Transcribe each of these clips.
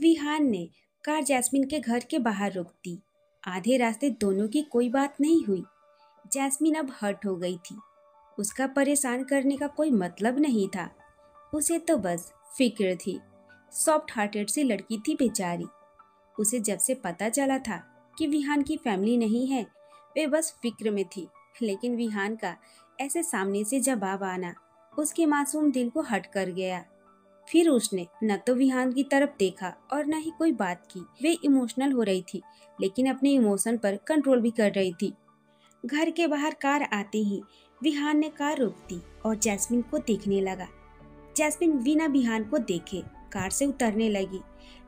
विहान ने car jasmine के घर के बाहर रोक दी। आधे रास्ते दोनों की कोई बात नहीं हुई। जैस्मिन अब हर्ट हो गई थी। उसका परेशान करने का कोई मतलब नहीं था। उसे तो बस फिक्र थी। सॉफ्ट हार्टेड सी लड़की थी बेचारी। उसे जब से पता चला था कि विहान की फैमिली नहीं है, वे बस फिक्र में थी। लेकिन विहान का ऐसे सामने से जवाब आना उसके मासूम दिल को हट कर गया। फिर उसने न तो विहान की तरफ देखा और न ही कोई बात की। वे इमोशनल हो रही थी, लेकिन अपने इमोशन पर कंट्रोल भी कर रही थी। घर के बाहर कार आते ही विहान ने कार रोक दी और जैस्मिन को देखने लगा। जैस्मिन बिना विहान को देखे कार से उतरने लगी,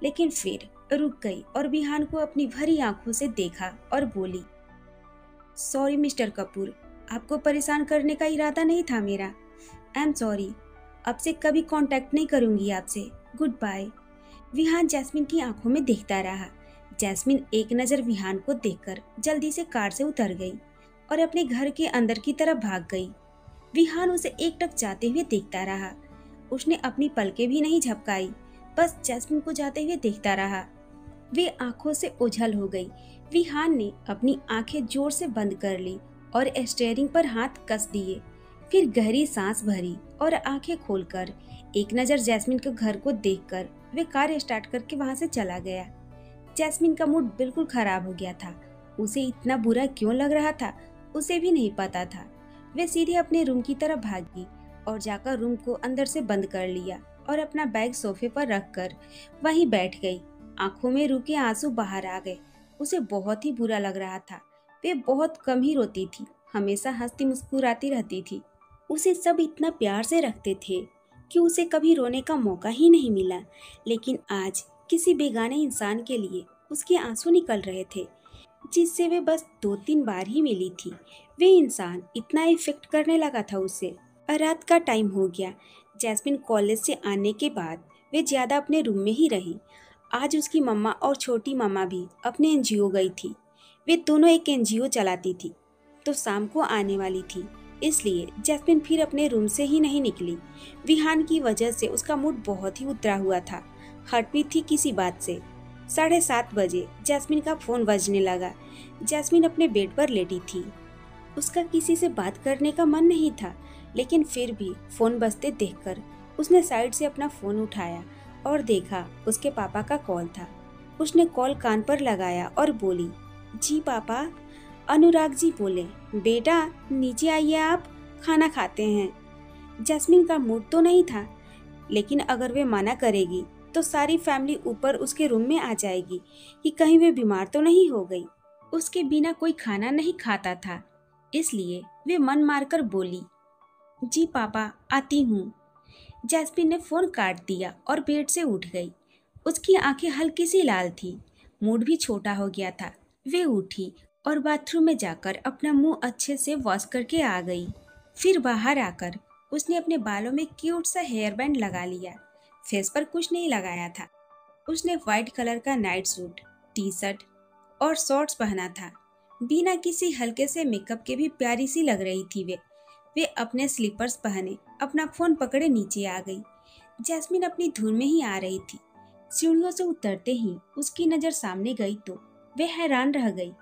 लेकिन फिर रुक गई और विहान को अपनी भरी आंखों से देखा और बोली, सॉरी मिस्टर कपूर, आपको परेशान करने का इरादा नहीं था मेरा। I am sorry. अब से कभी कांटेक्ट नहीं करूंगी आपसे। Good bye. विहान जैस्मिन की आंखों में देखता रहा। जैस्मिन एक नज़र विहान को देखकर जल्दी से कार से उतर गई और अपने घर के अंदर की तरफ भाग गई। विहान उसे एकटक जाते हुए देखता रहा। उसने अपनी पलकें भी नहीं झपकाई, बस जैस्मिन को जाते हुए देखता रहा। वे आंखों से ओझल हो गई। विहान ने अपनी आंखें जोर से बंद कर ली और स्टीयरिंग पर हाथ कस दिए। फिर गहरी सांस भरी और आंखें खोलकर एक नज़र जैस्मिन के घर को देखकर वे कार स्टार्ट करके वहां से चला गया। जैस्मिन का मूड बिल्कुल खराब हो गया था। उसे इतना बुरा क्यों लग रहा था, उसे भी नहीं पता था। वे सीधे अपने रूम की तरफ भागी और जाकर रूम को अंदर से बंद कर लिया और अपना बैग सोफे पर रखकर वहीं बैठ गई। आंखों में रुके आंसू बाहर आ गए। उसे बहुत ही बुरा लग रहा था। वे बहुत कम ही रोती थी, हमेशा हंसती मुस्कुराती रहती थी। उसे सब इतना प्यार से रखते थे कि उसे कभी रोने का मौका ही नहीं मिला। लेकिन आज किसी बेगाने इंसान के लिए उसके आंसू निकल रहे थे, जिससे वे बस 2-3 बार ही मिली थी। वे इंसान इतना इफेक्ट करने लगा था उसे। रात का टाइम हो गया। जैस्मिन कॉलेज से आने के बाद वे ज़्यादा अपने रूम में ही रही। आज उसकी मम्मा और छोटी मम्मा भी अपने एनजीओ गई थी। वे दोनों एक एनजीओ चलाती थी, तो शाम को आने वाली थी, इसलिए जैस्मिन फिर अपने रूम से ही नहीं निकली। विहान की वजह से उसका मूड बहुत ही उतरा हुआ था। हट भी थी किसी बात से। 7:30 बजे जैस्मिन का फोन बजने लगा। जैस्मिन अपने बेड पर लेटी थी। उसका किसी से बात करने का मन नहीं था, लेकिन फिर भी फोन बजते देखकर उसने साइड से अपना फोन उठाया और देखा उसके पापा का कॉल था। उसने कॉल कान पर लगाया और बोली, जी पापा। अनुराग जी बोले, बेटा नीचे आइए, आप खाना खाते हैं। जैस्मिन का मूड तो नहीं था, लेकिन अगर वे मना करेगी तो सारी फैमिली ऊपर उसके रूम में आ जाएगी कि कहीं वे बीमार तो नहीं हो गई। उसके बिना कोई खाना नहीं खाता था, इसलिए वे मन मारकर बोली, जी पापा आती हूँ। जैस्मिन ने फोन काट दिया और बेड से उठ गई। उसकी आंखें हल्की सी लाल थी, मूड भी छोटा हो गया था। वे उठी और बाथरूम में जाकर अपना मुंह अच्छे से वॉश करके आ गई। फिर बाहर आकर उसने अपने बालों में क्यूट सा हेयर बैंड लगा लिया। फेस पर कुछ नहीं लगाया था। उसने व्हाइट कलर का नाइट सूट, टी शर्ट और शॉर्ट्स पहना था। बिना किसी हल्के से मेकअप के भी प्यारी सी लग रही थी वे अपने स्लीपर्स पहने अपना फोन पकड़े नीचे आ गई। जैस्मिन अपनी धुन में ही आ रही थी। सीढ़ियों से उतरते ही उसकी नज़र सामने गई तो वे हैरान रह गई।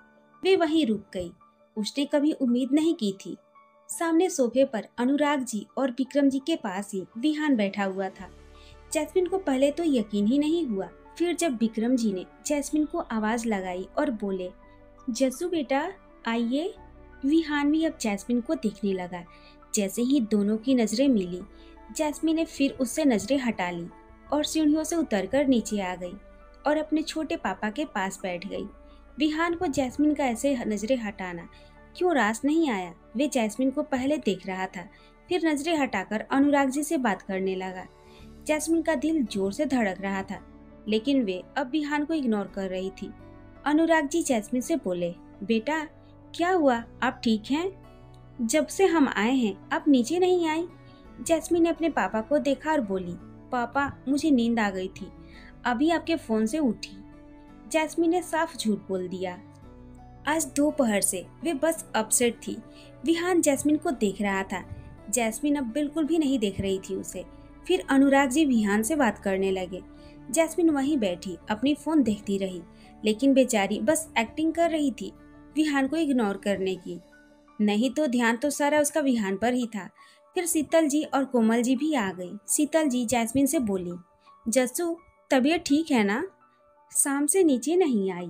वे वहीं रुक गई। उसने कभी उम्मीद नहीं की थी। सामने सोफे पर अनुराग जी और विक्रम जी के पास ही विहान बैठा हुआ था। जैस्मिन को पहले तो यकीन ही नहीं हुआ। फिर जब विक्रम जी ने जैस्मिन को आवाज लगाई और बोले, जस्सू बेटा आइए। विहान भी अब जैस्मिन को देखने लगा। जैसे ही दोनों की नजरें मिली, जैस्मिन ने फिर उससे नजरें हटा ली और सीढ़ियों से उतरकर नीचे आ गई और अपने छोटे पापा के पास बैठ गई। विहान को जैस्मिन का ऐसे नजरें हटाना क्यों रास नहीं आया। वे जैस्मिन को पहले देख रहा था, फिर नजरें हटाकर अनुराग जी से बात करने लगा। जैस्मिन का दिल जोर से धड़क रहा था, लेकिन वे अब विहान को इग्नोर कर रही थी। अनुराग जी जैस्मिन से बोले, बेटा क्या हुआ, आप ठीक हैं? जब से हम आए हैं आप नीचे नहीं आई। जैस्मिन ने अपने पापा को देखा और बोली, पापा मुझे नींद आ गई थी, अभी आपके फोन से उठी। जैस्मिन ने साफ झूठ बोल दिया। आज दोपहर से वे बस अपसेट थी। विहान जैस्मिन को देख रहा था। जैस्मिन अब बिल्कुल भी नहीं देख रही थी उसे। फिर अनुराग जी विहान से बात करने लगे। जैस्मिन वहीं बैठी अपनी फोन देखती रही, लेकिन बेचारी बस एक्टिंग कर रही थी विहान को इग्नोर करने की। नहीं तो ध्यान तो सारा उसका विहान पर ही था। फिर शीतल जी और कोमल जी भी आ गई। शीतल जी जैस्मिन से बोली, जस्सू तबीयत ठीक है ना? शाम से नीचे नहीं आई।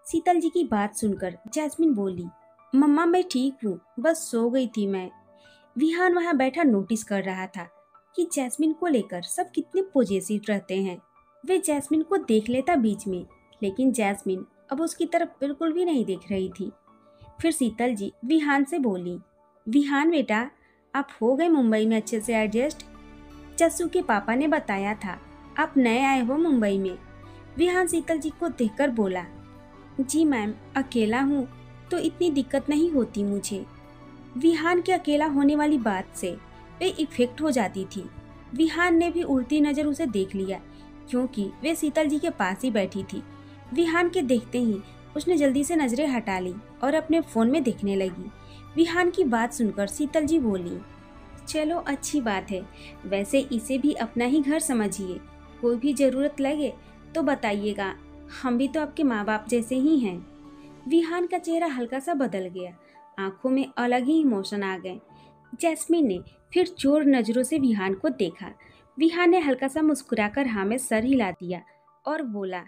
शीतल जी की बात सुनकर जैस्मिन बोली, मम्मा मैं ठीक हूँ, बस सो गई थी मैं। विहान वहाँ बैठा नोटिस कर रहा था कि जैस्मिन को लेकर सब कितने पॉजिटिव रहते हैं। वे जैस्मिन को देख लेता बीच में, लेकिन जैस्मिन अब उसकी तरफ बिल्कुल भी नहीं देख रही थी। फिर शीतल जी विहान से बोली, विहान बेटा आप हो गए मुंबई में अच्छे से एडजस्ट? जस्सू के पापा ने बताया था आप नए आए हो मुंबई में। विहान शीतल जी को देखकर बोला, जी मैम अकेला हूँ तो इतनी दिक्कत नहीं होती मुझे। विहान के अकेला होने वाली बात से वे इफेक्ट हो जाती थी। विहान ने भी उड़ती नजर उसे देख लिया, क्योंकि वे शीतल जी के पास ही बैठी थी। विहान के देखते ही उसने जल्दी से नजरें हटा ली और अपने फोन में देखने लगी। विहान की बात सुनकर शीतल जी बोली, चलो अच्छी बात है, वैसे इसे भी अपना ही घर समझिए, कोई भी जरूरत लगे तो बताइएगा, हम भी तो आपके माँ बाप जैसे ही हैं। विहान का चेहरा हल्का सा बदल गया, आंखों में अलग ही इमोशन आ गए। जैस्मिन ने फिर चोर नजरों से विहान को देखा। विहान ने हल्का सा मुस्कुराकर हाँ में सर हिला दिया और बोला,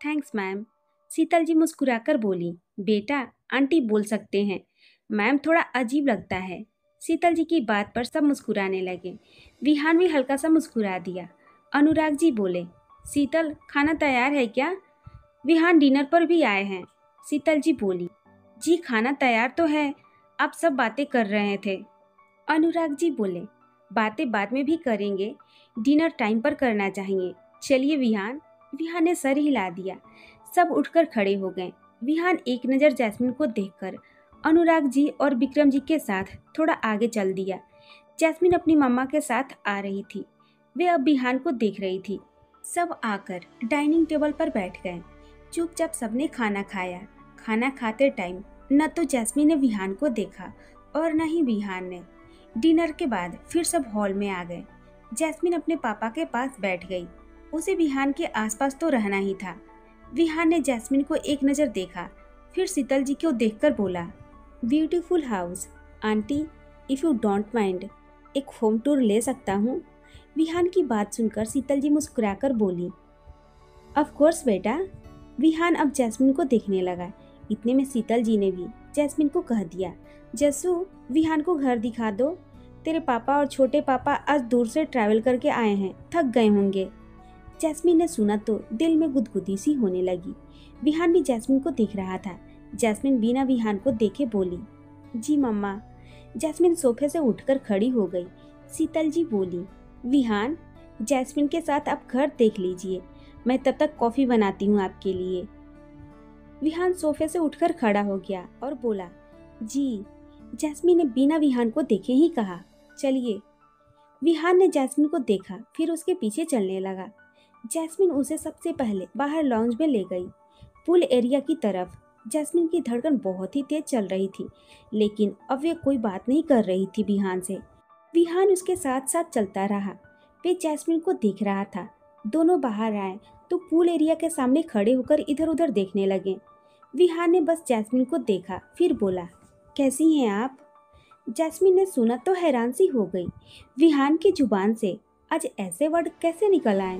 थैंक्स मैम। शीतल जी मुस्कुराकर बोली, बेटा आंटी बोल सकते हैं, मैम थोड़ा अजीब लगता है। शीतल जी की बात पर सब मुस्कुराने लगे। विहान भी हल्का सा मुस्कुरा दिया। अनुराग जी बोले, शीतल खाना तैयार है क्या? विहान डिनर पर भी आए हैं। शीतल जी बोली, जी खाना तैयार तो है, आप सब बातें कर रहे थे। अनुराग जी बोले, बातें बाद में भी करेंगे, डिनर टाइम पर करना चाहिए। चलिए विहान। विहान ने सर हिला दिया। सब उठकर खड़े हो गए। विहान एक नज़र जैस्मिन को देखकर अनुराग जी और विक्रम जी के साथ थोड़ा आगे चल दिया। जैस्मिन अपनी मम्मा के साथ आ रही थी। वे अब विहान को देख रही थी। सब आकर डाइनिंग टेबल पर बैठ गए। चुपचाप सबने खाना खाया। खाना खाते टाइम न तो जैस्मिन ने विहान को देखा और न ही विहान ने। डिनर के बाद फिर सब हॉल में आ गए। जैस्मिन अपने पापा के पास बैठ गई। उसे विहान के आसपास तो रहना ही था। विहान ने जैस्मिन को एक नज़र देखा, फिर शीतल जी को देखकर बोला, beautiful house aunty, if you don't mind एक होम टूर ले सकता हूँ? विहान की बात सुनकर शीतल जी मुस्कुराकर बोली, ऑफ कोर्स बेटा। विहान अब जैस्मिन को देखने लगा। इतने में शीतल जी ने भी जैस्मिन को कह दिया, जस्सू विहान को घर दिखा दो, तेरे पापा और छोटे पापा आज दूर से ट्रैवल करके आए हैं, थक गए होंगे। जैस्मिन ने सुना तो दिल में गुदगुदी सी होने लगी। विहान भी जैस्मिन को देख रहा था। जैस्मिन बिना विहान को देखे बोली, जी मम्मा। जैस्मिन सोफे से उठकर खड़ी हो गई। शीतल जी बोली, विहान जैस्मिन के साथ आप घर देख लीजिए, मैं तब तक कॉफी बनाती हूँ आपके लिए। विहान सोफे से उठकर खड़ा हो गया और बोला, जी। जैस्मिन ने बिना विहान को देखे ही कहा, चलिए। विहान ने जैस्मिन को देखा, फिर उसके पीछे चलने लगा। जैस्मिन उसे सबसे पहले बाहर लॉन्ज में ले गई, पूल एरिया की तरफ। जैस्मिन की धड़कन बहुत ही तेज चल रही थी, लेकिन अब वे कोई बात नहीं कर रही थी विहान से। विहान उसके साथ साथ चलता रहा। वे जैस्मिन को देख रहा था। दोनों बाहर आए तो पूल एरिया के सामने खड़े होकर इधर उधर देखने लगे। विहान ने बस जैस्मिन को देखा, फिर बोला, कैसी हैं आप? जैस्मिन ने सुना तो हैरान सी हो गई। विहान की जुबान से आज ऐसे वर्ड कैसे निकल आए?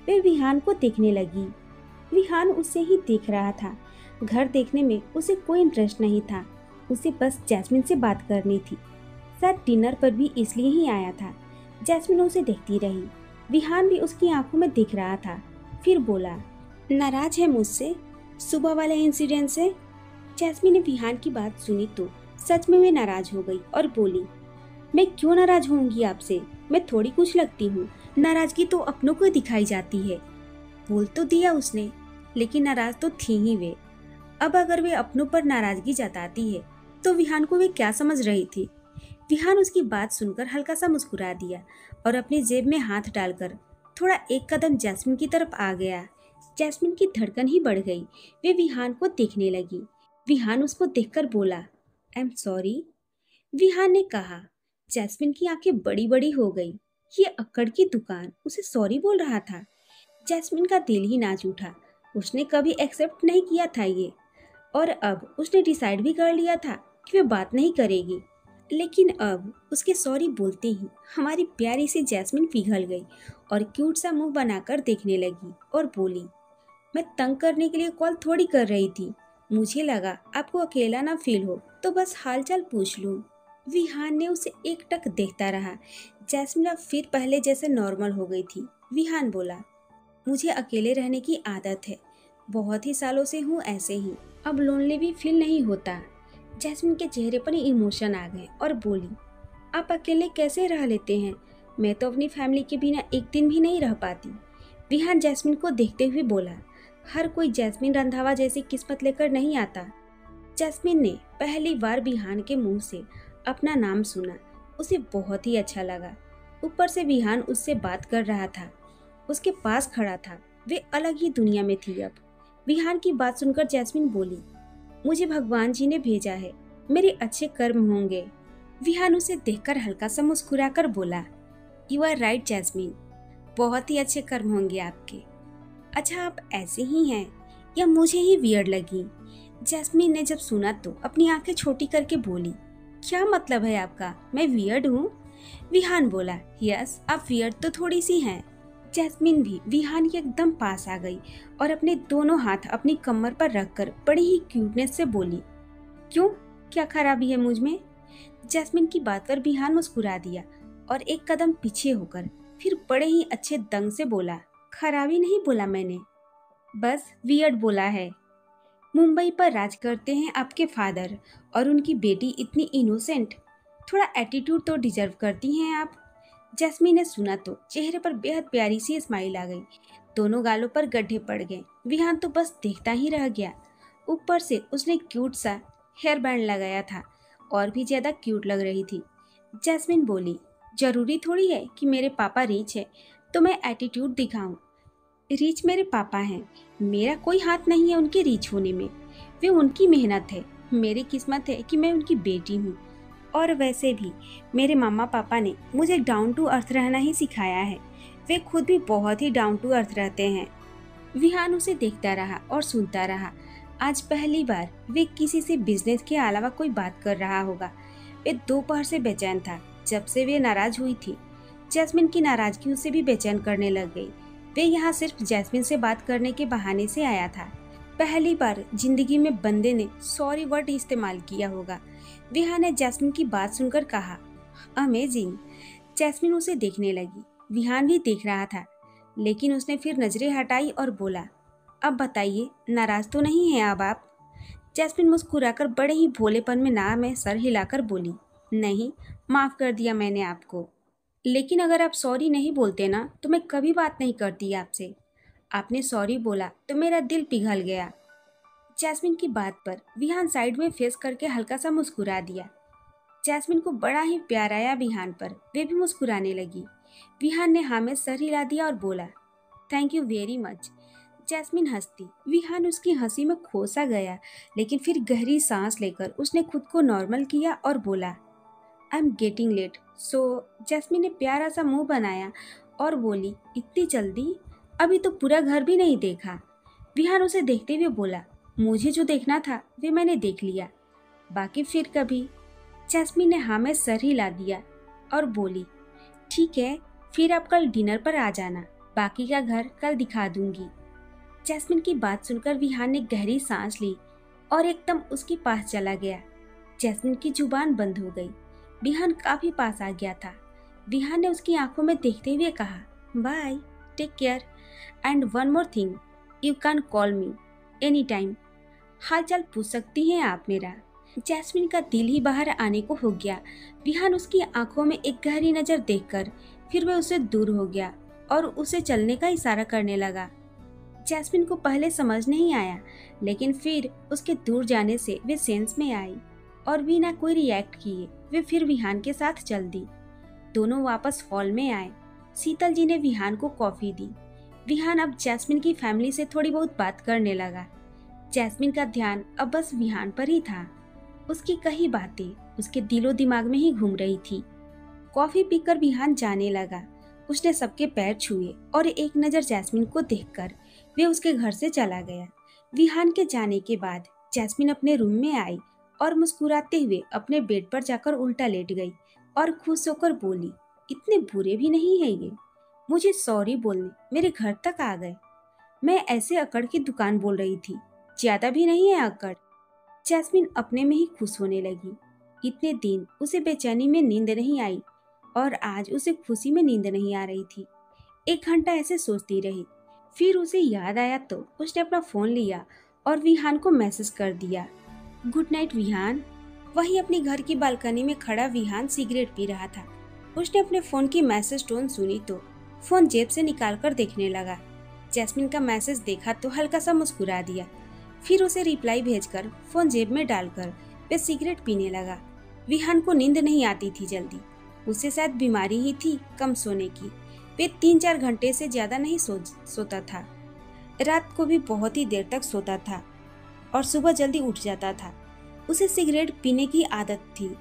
वे विहान को देखने लगी। विहान उसे ही देख रहा था। घर देखने में उसे कोई इंटरेस्ट नहीं था, उसे बस जैस्मिन से बात करनी थी। शायद डिनर पर भी इसलिए ही आया था। जैस्मिन उसे देखती रही। विहान भी उसकी आंखों में दिख रहा था। फिर बोला, नाराज है मुझसे सुबह वाले इंसिडेंट से? जैस्मिन ने विहान की बात सुनी तो सच में वे नाराज हो गई और बोली, मैं क्यों नाराज होंगी आपसे? मैं थोड़ी कुछ लगती हूँ, नाराजगी तो अपनों को दिखाई जाती है। बोल तो दिया उसने, लेकिन नाराज तो थी ही वे। अब अगर वे अपनों पर नाराजगी जताती है तो विहान को वे क्या समझ रही थी? विहान उसकी बात सुनकर हल्का सा मुस्कुरा दिया और अपनी जेब में हाथ डालकर थोड़ा एक कदम जैस्मिन की तरफ आ गया। जैस्मिन की धड़कन ही बढ़ गई। वे विहान को देखने लगी। विहान उसको देखकर बोला, आई एम सॉरी। विहान ने कहा। जैस्मिन की आंखें बड़ी बड़ी हो गई। ये अक्कड़ की दुकान उसे सॉरी बोल रहा था। जैस्मिन का दिल ही नाच उठा। उसने कभी एक्सेप्ट नहीं किया था ये, और अब उसने डिसाइड भी कर लिया था कि वे बात नहीं करेगी। लेकिन अब उसके सॉरी बोलते ही हमारी प्यारी सी जैस्मिन पिघल गई और क्यूट सा मुंह बनाकर देखने लगी और बोली, मैं तंग करने के लिए कॉल थोड़ी कर रही थी। मुझे लगा आपको अकेला ना फील हो तो बस हालचाल पूछ लूं। विहान ने उसे एकटक देखता रहा। जैस्मिन अब फिर पहले जैसे नॉर्मल हो गई थी। विहान बोला, मुझे अकेले रहने की आदत है, बहुत ही सालों से हूँ ऐसे ही। अब लोनली भी फील नहीं होता। जैस्मिन के चेहरे पर इमोशन आ गए और बोली, आप अकेले कैसे रह लेते हैं? मैं तो अपनी फैमिली के बिना एक दिन भी नहीं रह पाती। विहान जैस्मिन को देखते हुए बोला, हर कोई जैस्मिन रंधावा जैसी किस्मत लेकर नहीं आता। जैस्मिन ने पहली बार विहान के मुंह से अपना नाम सुना। उसे बहुत ही अच्छा लगा। ऊपर से विहान उससे बात कर रहा था, उसके पास खड़ा था। वे अलग ही दुनिया में थी अब। विहान की बात सुनकर जैस्मिन बोली, मुझे भगवान जी ने भेजा है, मेरे अच्छे कर्म होंगे। विहान उसे देखकर हल्का सा मुस्कुराकर बोला, यू आर राइट जैस्मिन, बहुत ही अच्छे कर्म होंगे आपके। अच्छा, आप ऐसे ही हैं या मुझे ही वियर्ड लगी? जैस्मिन ने जब सुना तो अपनी आंखें छोटी करके बोली, क्या मतलब है आपका, मैं वियर्ड हूँ? विहान बोला, यस, आप वियर्ड तो थोड़ी सी हैं। जैस्मिन भी विहान के एकदम पास आ गई और अपने दोनों हाथ अपनी कमर पर रखकर बड़ी ही क्यूटनेस से बोली, क्यों, क्या खराबी है मुझ में? जैस्मिन की बात पर विहान मुस्कुरा दिया और एक कदम पीछे होकर फिर बड़े ही अच्छे दंग से बोला, खराबी नहीं बोला मैंने, बस वियर्ड बोला है। मुंबई पर राज करते हैं आपके फादर और उनकी बेटी इतनी इनोसेंट, थोड़ा एटीट्यूड तो डिजर्व करती हैं आप। जैस्मिन ने सुना तो चेहरे पर बेहद प्यारी सी स्माइल आ गई। दोनों गालों पर गड्ढे पड़ गए। विहान तो बस देखता ही रह गया। ऊपर से उसने क्यूट सा हेयर बैंड लगाया था और भी ज्यादा क्यूट लग रही थी। जैस्मिन बोली, जरूरी थोड़ी है कि मेरे पापा रिच है तो मैं एटीट्यूड दिखाऊं। रिच मेरे पापा हैं, मेरा कोई हाथ नहीं है उनके रिच होने में। वे उनकी मेहनत है, मेरी किस्मत है कि मैं उनकी बेटी हूँ। और वैसे भी मेरे मामा पापा ने मुझे डाउन टू अर्थ रहना ही सिखाया है। वे खुद भी बहुत ही डाउन टू अर्थ रहते हैं। विहान उसे देखता रहा और सुनता रहा। आज पहली बार वे किसी से बिजनेस के अलावा कोई बात कर रहा होगा। वे दोपहर से बेचैन था, जब से वे नाराज हुई थी। जैस्मिन की नाराजगी उसे भी बेचैन करने लग गई। वे यहाँ सिर्फ जैस्मिन से बात करने के बहाने से आया था। पहली बार जिंदगी में बंदे ने सॉरी वर्ड इस्तेमाल किया होगा। विहान ने जैस्मिन की बात सुनकर कहा, अमेजिंग। जैस्मिन उसे देखने लगी। विहान भी देख रहा था, लेकिन उसने फिर नजरें हटाई और बोला, अब बताइए, नाराज तो नहीं है अब आप? जैस्मिन मुस्कुराकर बड़े ही भोलेपन में ना में सर हिलाकर बोली, नहीं, माफ कर दिया मैंने आपको। लेकिन अगर आप सॉरी नहीं बोलते ना तो मैं कभी बात नहीं करती आपसे। आपने सॉरी बोला तो मेरा दिल पिघल गया। जैस्मिन की बात पर विहान साइड में फेस करके हल्का सा मुस्कुरा दिया। जैस्मिन को बड़ा ही प्यार आया विहान पर। वे भी मुस्कुराने लगी। विहान ने हाँ में सर हिला दिया और बोला, thank you very much. Jasmine हंसती। विहान उसकी हंसी में खो सा गया, लेकिन फिर गहरी सांस लेकर उसने खुद को नॉर्मल किया और बोला, I am getting late so. Jasmine ने प्यारा सा मुंह बनाया और बोली, इतनी जल्दी? अभी तो पूरा घर भी नहीं देखा। विहान उसे देखते हुए बोला, मुझे जो देखना था वे मैंने देख लिया, बाकी फिर कभी। जैस्मिन ने हाँ में सर हिला दिया और बोली, ठीक है, फिर आप कल डिनर पर आ जाना, बाकी का घर कल दिखा दूंगी। जैस्मिन की बात सुनकर विहान ने गहरी सांस ली और एकदम उसके पास चला गया। जैस्मिन की जुबान बंद हो गई। विहान काफी पास आ गया था। विहान ने उसकी आंखों में देखते हुए कहा, bye, take care and one more thing, you can call me any time. हालचाल पूछ सकती हैं आप मेरा। जैस्मिन का दिल ही बाहर आने को हो गया। विहान उसकी आंखों में एक गहरी नजर देखकर फिर वह उससे दूर हो गया और उसे चलने का इशारा करने लगा। जैस्मिन को पहले समझ नहीं आया, लेकिन फिर उसके दूर जाने से वे सेंस में आई और बिना कोई रिएक्ट किए वे फिर विहान के साथ चल दी। दोनों वापस हॉल में आए। शीतल जी ने विहान को कॉफी दी। विहान अब जैस्मिन की फैमिली से थोड़ी बहुत बात करने लगा। जैस्मिन का ध्यान अब बस विहान पर ही था। उसकी कई बातें उसके दिलो दिमाग में ही घूम रही थी। कॉफी पीकर विहान जाने लगा। उसने सबके पैर छुए और एक नज़र जैस्मिन को देखकर वे उसके घर से चला गया। विहान के जाने के बाद जैस्मिन अपने रूम में आई और मुस्कुराते हुए अपने बेड पर जाकर उल्टा लेट गई और खुश होकर बोली, इतने बुरे भी नहीं है ये, मुझे सॉरी बोलने मेरे घर तक आ गए। मैं ऐसे अकड़ की दुकान बोल रही थी, ज्यादा भी नहीं है अकड़। जैस्मिन अपने में ही खुश होने लगी। इतने दिन उसे बेचैनी में नींद नहीं आई और आज उसे खुशी में नींद नहीं आ रही थी। 1 घंटा ऐसे सोचती रही, फिर उसे याद आया तो उसने अपना फोन लिया और विहान को मैसेज कर दिया, गुड नाइट विहान। वही अपनी घर की बालकनी में खड़ा विहान सिगरेट पी रहा था। उसने अपने फोन की मैसेज टोन सुनी तो फोन जेब से निकालकर देखने लगा। जैस्मिन का मैसेज देखा तो हल्का सा मुस्कुरा दिया, फिर उसे रिप्लाई भेजकर फोन जेब में डालकर वे सिगरेट पीने लगा। विहान को नींद नहीं आती थी जल्दी, उसे शायद बीमारी ही थी कम सोने की। वे 3-4 घंटे से ज्यादा नहीं सोता था। रात को भी बहुत ही देर तक सोता था और सुबह जल्दी उठ जाता था। उसे सिगरेट पीने की आदत थी।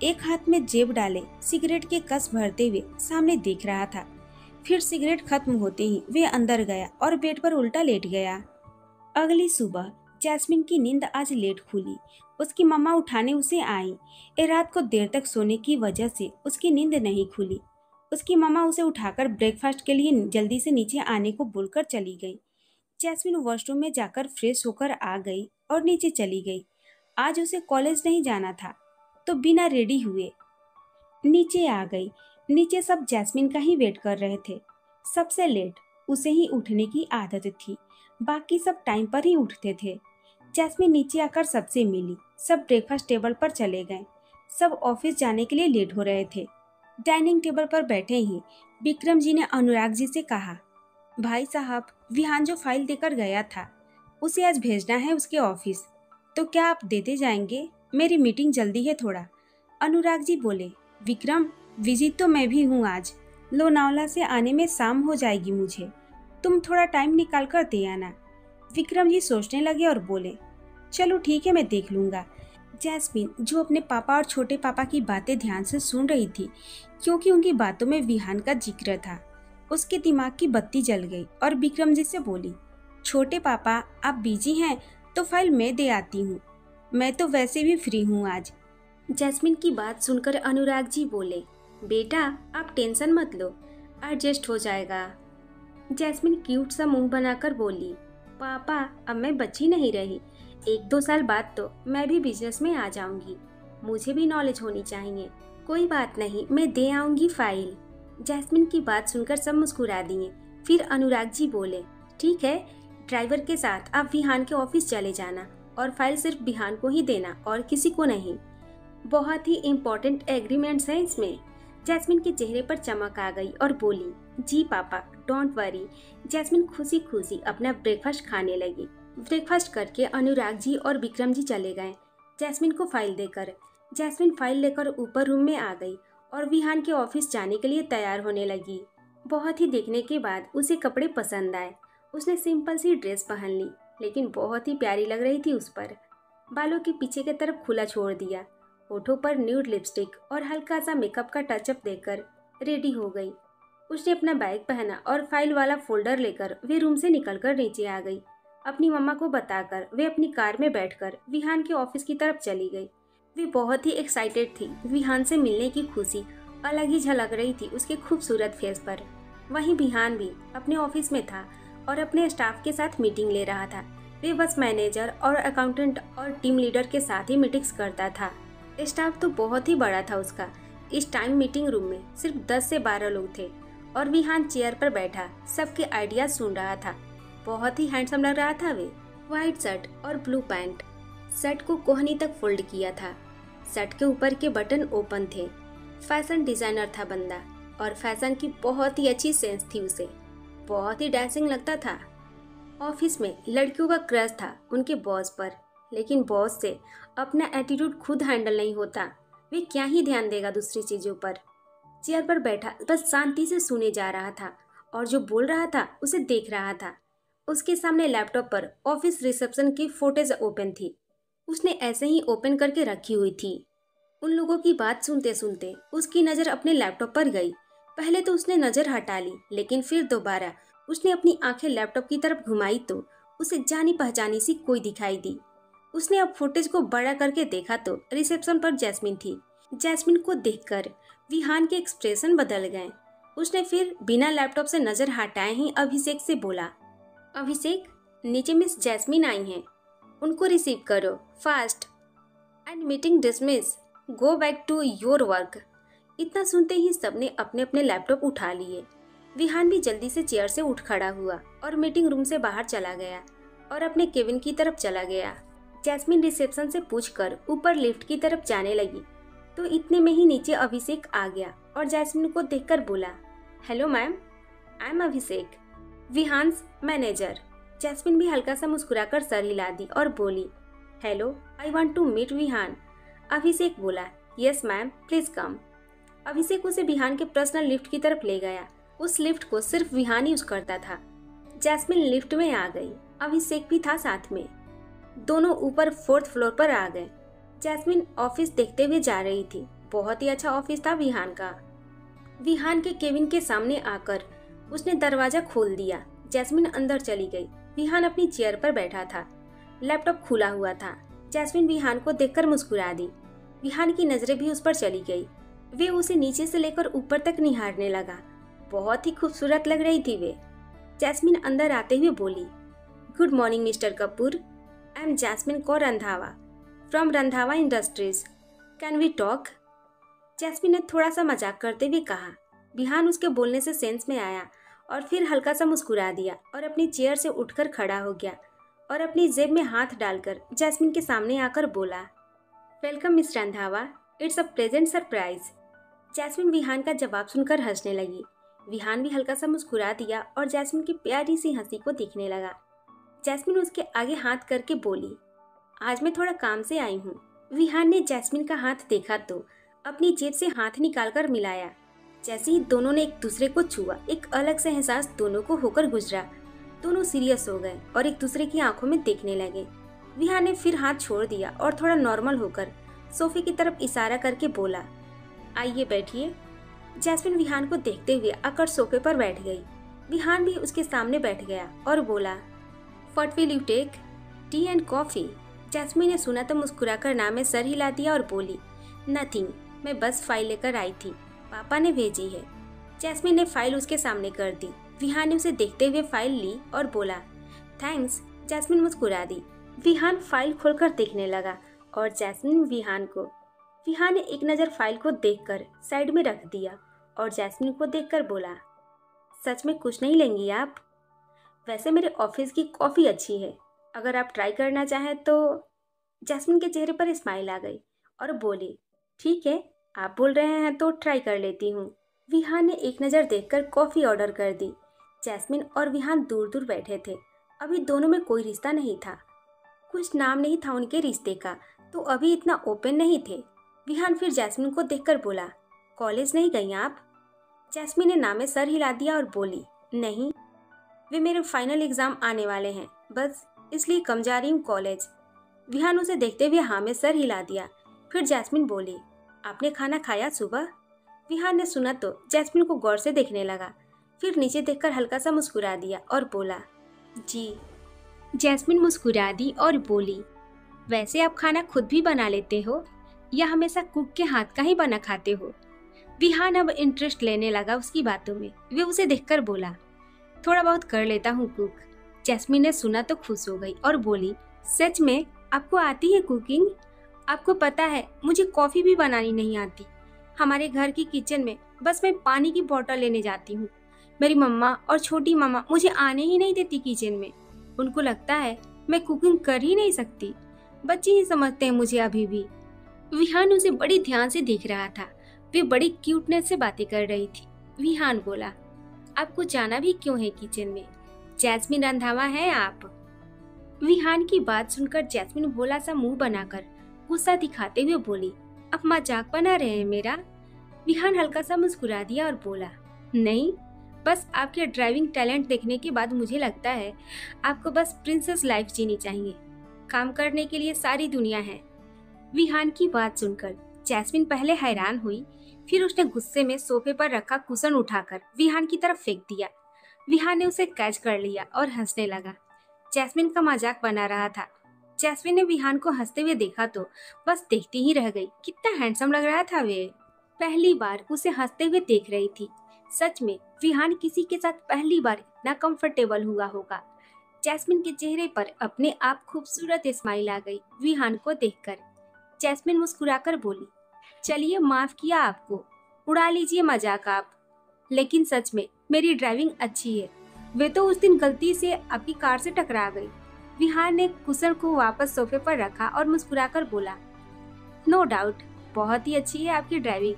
एक हाथ में जेब डाले सिगरेट के कस भरते हुए सामने देख रहा था। फिर सिगरेट खत्म होते ही वे अंदर गया और बेड पर उल्टा लेट गया। अगली सुबह जैस्मिन की नींद आज लेट खुली। उसकी मम्मा उठाने उसे आई। रात को देर तक सोने की वजह से उसकी नींद नहीं खुली। उसकी मम्मा उसे उठाकर ब्रेकफास्ट के लिए जल्दी से नीचे आने को बोलकर चली गई। जैस्मिन वॉशरूम में जाकर फ्रेश होकर आ गई और नीचे चली गई। आज उसे कॉलेज नहीं जाना था तो बिना रेडी हुए नीचे आ गई। नीचे सब जैस्मिन का ही वेट कर रहे थे। सबसे लेट उसे ही उठने की आदत थी, बाकी सब टाइम पर ही उठते थे। जैस्मिन नीचे आकर सबसे मिली। सब ब्रेकफास्ट टेबल पर चले गए। सब ऑफिस जाने के लिए लेट हो रहे थे। डाइनिंग टेबल पर बैठे ही विक्रम जी ने अनुराग जी से कहा, भाई साहब, विहान जो फाइल देकर गया था उसे आज भेजना है उसके ऑफिस, तो क्या आप देते जाएंगे? मेरी मीटिंग जल्दी है थोड़ा। अनुराग जी बोले, विक्रम, विजिट तो मैं भी हूँ आज। लोनावला से आने में शाम हो जाएगी मुझे, तुम थोड़ा टाइम निकाल कर दे आना। विक्रम जी सोचने लगे और बोले, चलो ठीक है, मैं देख लूँगा। जैस्मिन, जो अपने पापा और छोटे पापा की बातें ध्यान से सुन रही थी क्योंकि उनकी बातों में विहान का जिक्र था, उसके दिमाग की बत्ती जल गई और विक्रम जी से बोली, छोटे पापा, आप बिजी हैं तो फाइल मैं दे आती हूँ, मैं तो वैसे भी फ्री हूँ आज। जैस्मिन की बात सुनकर अनुराग जी बोले, बेटा आप टेंशन मत लो, एडजस्ट हो जाएगा। जैस्मिन क्यूट सा मुंह बनाकर बोली, पापा अब मैं बच्ची नहीं रही, 1-2 साल बाद तो मैं भी बिजनेस में आ जाऊंगी, मुझे भी नॉलेज होनी चाहिए। कोई बात नहीं, मैं दे आऊंगी फाइल। जैस्मिन की बात सुनकर सब मुस्कुरा दिए। फिर अनुराग जी बोले, ठीक है, ड्राइवर के साथ आप विहान के ऑफिस चले जाना और फाइल सिर्फ विहान को ही देना और किसी को नहीं। बहुत ही इम्पोर्टेंट एग्रीमेंट्स हैं इसमें। जैस्मिन के चेहरे पर चमक आ गई और बोली, जी पापा, डोंट वरी। जैस्मिन खुशी खुशी अपना ब्रेकफास्ट खाने लगी। ब्रेकफास्ट करके अनुराग जी और विक्रम जी चले गए जैस्मिन को फाइल देकर। जैस्मिन फाइल लेकर ऊपर रूम में आ गई और विहान के ऑफिस जाने के लिए तैयार होने लगी। बहुत ही देखने के बाद उसे कपड़े पसंद आए। उसने सिंपल सी ड्रेस पहन ली, लेकिन बहुत ही प्यारी लग रही थी उस पर। बालों के पीछे की तरफ खुला छोड़ दिया, होठों पर न्यूड लिपस्टिक और हल्का सा मेकअप का टचअप देकर रेडी हो गई। उसने अपना बैग पहना और फाइल वाला फोल्डर लेकर वे रूम से निकलकर नीचे आ गई। अपनी मम्मा को बताकर वे अपनी कार में बैठकर विहान के ऑफिस की तरफ चली गई। वे बहुत ही एक्साइटेड थी। विहान से मिलने की खुशी अलग ही झलक रही थी उसके खूबसूरत फेस पर। वहीं विहान भी अपने ऑफिस में था और अपने स्टाफ के साथ मीटिंग ले रहा था। वे बस मैनेजर और अकाउंटेंट और टीम लीडर के साथ ही मीटिंग्स करता था। स्टाफ तो बहुत ही बड़ा था उसका। इस टाइम मीटिंग रूम में सिर्फ 10 से 12 लोग थे और विहान चेयर पर बैठा सबके आइडियाज सुन रहा था। बहुत ही हैंडसम लग रहा था वे। व्हाइट शर्ट और ब्लू पैंट, शर्ट को कोहनी तक फोल्ड किया था। शर्ट के ऊपर के बटन ओपन थे। फैशन डिजाइनर था बंदा और फैशन की बहुत ही अच्छी सेंस थी उसे। बहुत ही डांसिंग लगता था। ऑफिस में लड़कियों का क्रश था उनके बॉस पर, लेकिन बॉस से अपना एटीट्यूड खुद हैंडल नहीं होता, वे क्या ही ध्यान देगा दूसरी चीजों पर। चेयर पर बैठा बस शांति से सुने जा रहा था और जो बोल रहा था उसे देख रहा था। उसके सामने लैपटॉप पर ऑफिस रिसेप्शन की फोटोज ओपन थी। उसने ऐसे ही ओपन करके रखी हुई थी। उन लोगों की बात सुनते सुनते उसकी नज़र अपने लैपटॉप पर गई। पहले तो उसने नजर हटा ली, लेकिन फिर दोबारा उसने अपनी आंखें लैपटॉप की तरफ घुमाई तो उसे जानी पहचानी सी कोई दिखाई दी। उसने अब फुटेज को बड़ा करके देखा तो रिसेप्शन पर जैस्मिन थी। जैस्मिन को देखकर विहान के एक्सप्रेशन बदल गए। उसने फिर बिना लैपटॉप से नजर हटाए ही अभिषेक से बोला, अभिषेक, नीचे मिस जैस्मिन आई हैं, उनको रिसीव करो fast. And meeting dismiss, go back to your work. इतना सुनते ही सबने अपने अपने लैपटॉप उठा लिए। विहान भी जल्दी से चेयर से उठ खड़ा हुआ और मीटिंग रूम से बाहर चला गया और अपने केबिन की तरफ चला गया। जैस्मिन रिसेप्शन से पूछकर ऊपर लिफ्ट की तरफ जाने लगी तो इतने में ही नीचे अभिषेक आ गया और जैस्मिन को देखकर बोला, hello ma'am, I am Abhishek, Vihaan's manager. Jasmine भी हल्का सा मुस्कुराकर सर हिला दी और बोली, hello, I want to meet Vihaan. Abhishek बोला, yes ma'am, please come. Abhishek उसे विहान के पर्सनल लिफ्ट की तरफ ले गया। उस लिफ्ट को सिर्फ विहान यूज करता था। जैस्मिन लिफ्ट में आ गई, अभिषेक भी था साथ में। दोनों ऊपर 4th फ्लोर पर आ गए। जैस्मिन ऑफिस देखते हुए जा रही थी। बहुत ही अच्छा ऑफिस था विहान का। विहान के केबिन के सामने आकर उसने दरवाजा खोल दिया। जैस्मिन अंदर चली गई। विहान अपनी चेयर पर बैठा था, लैपटॉप खुला हुआ था। जैस्मिन विहान को देखकर मुस्कुरा दी। विहान की नजरें भी उस पर चली गई। वे उसे नीचे से लेकर ऊपर तक निहारने लगा। बहुत ही खूबसूरत लग रही थी वे। जैस्मिन अंदर आते हुए बोली, good morning mister Kapoor, I am Jasmine Kaur Randhawa from Randhawa industries, can we talk. Jasmine ने थोड़ा सा मजाक करते हुए कहा। विहान उसके बोलने से सेंस में आया और फिर हल्का सा मुस्कुरा दिया और अपनी चेयर से उठकर खड़ा हो गया और अपनी जेब में हाथ डालकर जैस्मिन के सामने आकर बोला, welcome miss Randhawa, it's a pleasant surprise. Jasmine Vihaan का जवाब सुनकर हंसने लगी। विहान भी हल्का सा मुस्कुरा दिया और जैस्मिन की प्यारी सी हंसी को देखने लगा। जैस्मिन उसके आगे हाथ करके बोली, आज मैं थोड़ा काम से आई हूँ। विहान ने जैस्मिन का हाथ देखा तो अपनी जेब से हाथ निकालकर मिलाया। जैसे ही दोनों ने एक दूसरे को छुआ, एक अलग सा एहसास दोनों को होकर गुजरा। दोनों सीरियस हो गए और एक दूसरे की आंखों में देखने लगे। विहान ने फिर हाथ छोड़ दिया और थोड़ा नॉर्मल होकर सोफे की तरफ इशारा करके बोला, आइए बैठिए। जैस्मिन विहान को देखते हुए आकर सोफे पर बैठ गई। विहान भी उसके सामने बैठ गया और बोला, what will you take, tea and coffee. जैस्मिन ने सुना तो मुस्कुराकर नाम में सर हिला दिया और बोली, नथिंग, मैं बस फाइल लेकर आई थी, पापा ने भेजी है। जैस्मिन ने फाइल उसके सामने कर दी। विहान ने उसे देखते हुए फाइल ली और बोला, थैंक्स। जैस्मिन मुस्कुरा दी। विहान फाइल खोलकर देखने लगा और जैस्मिन विहान को। विहान ने एक नज़र फाइल को देखकर साइड में रख दिया और जैस्मिन को देखकर बोला, सच में कुछ नहीं लेंगी आप? वैसे मेरे ऑफिस की कॉफ़ी अच्छी है, अगर आप ट्राई करना चाहें तो। जैस्मिन के चेहरे पर स्माइल आ गई और बोली, ठीक है, आप बोल रहे हैं तो ट्राई कर लेती हूँ। विहान ने एक नज़र देखकर कॉफ़ी ऑर्डर कर दी। जैस्मिन और विहान दूर दूर बैठे थे। अभी दोनों में कोई रिश्ता नहीं था, कुछ नाम नहीं था उनके रिश्ते का, तो अभी इतना ओपन नहीं थे। विहान फिर जैस्मिन को देखकर बोला, कॉलेज नहीं गई आप? जैस्मिन ने नाम में सर हिला दिया और बोली, नहीं, वे मेरे फाइनल एग्ज़ाम आने वाले हैं, बस इसलिए कम जा रही हूँ कॉलेज। विहान उसे देखते हुए हाँ में सर हिला दिया। फिर जैस्मिन बोली, आपने खाना खाया सुबह? विहान ने सुना तो जैस्मिन को गौर से देखने लगा, फिर नीचे देखकर हल्का सा मुस्कुरा दिया और बोला, जी। जैस्मिन मुस्कुरा दी और बोली, वैसे आप खाना खुद भी बना लेते हो या हमेशा कुक के हाथ का ही बना खाते हो? विहान अब इंटरेस्ट लेने लगा उसकी बातों में। वे उसे देखकर बोला, थोड़ा बहुत कर लेता हूँ कुक। जैस्मिन ने सुना तो खुश हो गई और बोली, सच में आपको आती है कुकिंग? आपको पता है मुझे कॉफ़ी भी बनानी नहीं आती। हमारे घर की किचन में बस मैं पानी की बोतल लेने जाती हूँ। मेरी मम्मा और छोटी मम्मा मुझे आने ही नहीं देती किचन में। उनको लगता है मैं कुकिंग कर ही नहीं सकती। बच्चे ही समझते हैं मुझे अभी भी। विहान उसे बड़ी ध्यान से देख रहा था। वे बड़ी क्यूटनेस से बातें कर रही थी। विहान बोला, आपको जाना भी क्यों है किचन में? जैस्मिन रंधावा है आप। विहान की बात सुनकर जैस्मिन भोला सा मुंह बनाकर गुस्सा दिखाते हुए बोली, अब मजाक बना रहे हैं मेरा? विहान हल्का सा मुस्कुरा दिया और बोला, नहीं, बस आपके ड्राइविंग टैलेंट देखने के बाद मुझे लगता है आपको बस प्रिंसेस लाइफ जीनी चाहिए। काम करने के लिए सारी दुनिया है। विहान की बात सुनकर जैस्मिन पहले हैरान हुई, फिर उसने गुस्से में सोफे पर रखा कुशन उठाकर विहान की तरफ फेंक दिया। विहान ने उसे कैच कर लिया और हंसने लगा। जैस्मिन का मजाक बना रहा था। जैस्मिन ने विहान को हंसते हुए देखा तो बस देखती ही रह गई। कितना हैंडसम लग रहा था वे। पहली बार उसे हंसते हुए देख रही थी। सच में विहान किसी के साथ पहली बार इतना कंफर्टेबल हुआ होगा। जैस्मिन के चेहरे पर अपने आप खूबसूरत स्माइल आ गई विहान को देखकर। जैस्मिन मुस्कुराकर बोली, चलिए माफ किया आपको, उड़ा लीजिए मजाक आप। लेकिन सच में मेरी ड्राइविंग अच्छी है। वे तो उस दिन गलती से आपकी कार से टकरा गई। विहान ने कुशन को वापस सोफे पर रखा और मुस्कुराकर बोला, नो डाउट, बहुत ही अच्छी है आपकी ड्राइविंग।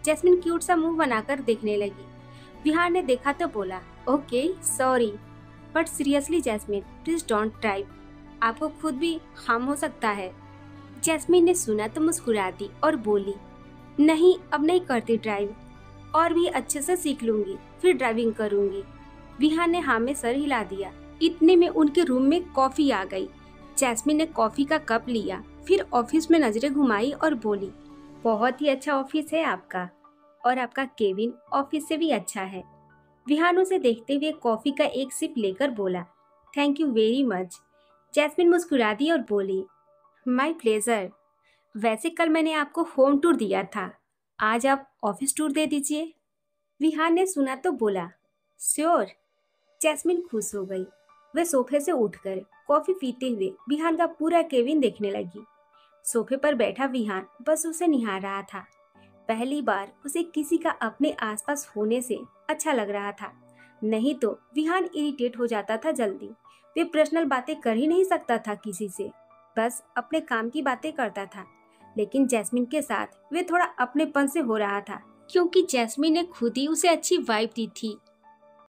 जैस्मिन क्यूट सा मुंह बनाकर देखने लगी। विहान ने देखा तो बोला, okay sorry, but seriously Jasmine please don't drive, आपको खुद भी हार्म हो सकता है। जैस्मिन ने सुना तो मुस्कुरा दी और बोली, नहीं अब नहीं करती ड्राइव, और भी अच्छे से सीख लूंगी फिर ड्राइविंग करूंगी। विहान ने हाँ में सर हिला दिया। इतने में उनके रूम में कॉफी आ गई। जैस्मिन ने कॉफी का कप लिया, फिर ऑफिस में नजरें घुमाई और बोली, बहुत ही अच्छा ऑफिस है आपका, और आपका केबिन ऑफिस से भी अच्छा है। विहान उसे देखते हुए कॉफी का एक सिप लेकर बोला, thank you very much. Jasmine मुस्कुरा दी और बोली, माय प्लेजर। वैसे कल मैंने आपको होम टूर दिया था, आज आप ऑफिस टूर दे दीजिए। विहान ने सुना तो बोला, श्योर। जैस्मिन खुश हो गई। वह सोफे से उठकर कॉफी पीते हुए विहान का पूरा केबिन देखने लगी। सोफे पर बैठा विहान बस उसे निहार रहा था। पहली बार उसे किसी का अपने आसपास होने से अच्छा लग रहा था। नहीं तो विहान इरिटेट हो जाता था जल्दी। वे पर्सनल बातें कर ही नहीं सकता था किसी से, बस अपने काम की बातें करता था। लेकिन जैस्मिन के साथ वे थोड़ा अपनेपन से हो रहा था, क्योंकि जैस्मिन ने खुद ही उसे अच्छी वाइब दी थी